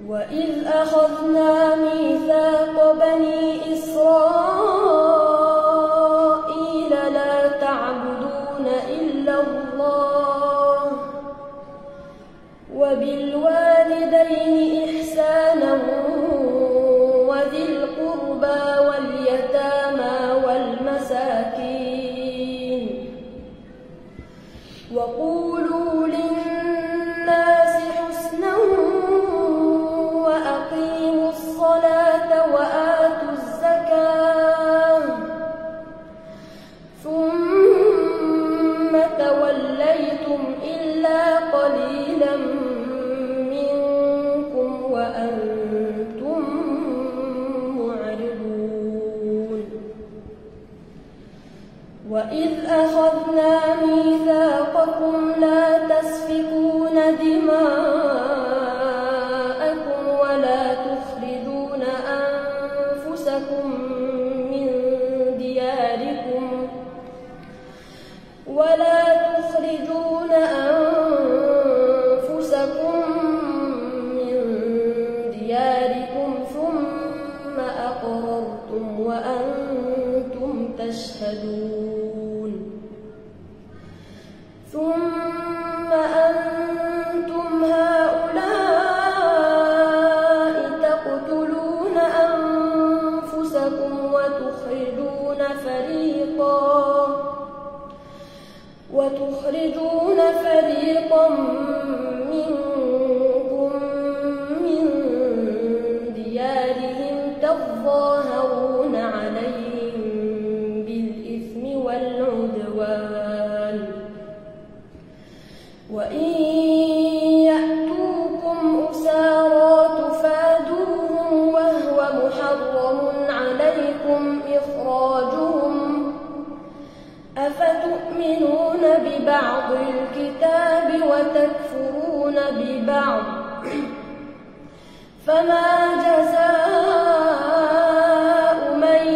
وإذ أخذنا ميثاق بني إسرائيل لا تعبدون إلا الله وبالوالدين إحسانا وذي القربى واليتامى والمساكين وقولوا للناس حسنا وأقيموا الصلاة وآتوا الزكاة ثم توليتم إلا قليلا منكم وأنتم معرضون وإذ أخذنا ميثاقكم لا تسفكون دماءكم ولا تخرجون أنفسكم من دياركم ثم أقررتم وأنتم تشهدون ثم أنتم هؤلاء تقتلون أنفسكم وتخرجون فريقا منكم من ديارهم تظاهرون عليهم بالإثم والعدوان وإن يأتوكم أسارى تفادوهم وهو محرم عليكم إخراجهم أفتؤمنون ببعض الكتاب وتكفرون ببعض فما جزاء من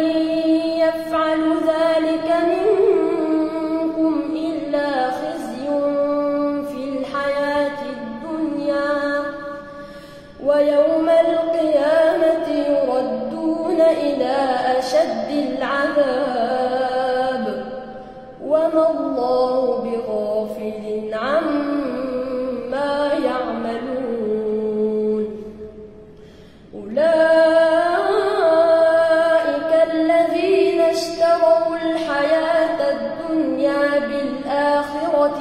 يفعل ذلك منكم إلا خزي في الحياة الدنيا ويوم القيامة يردون إلى أشد العذاب وما الله بغافل عما يعملون أولئك الذين اشتروا الحياة الدنيا بالآخرة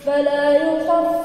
فلا يخفف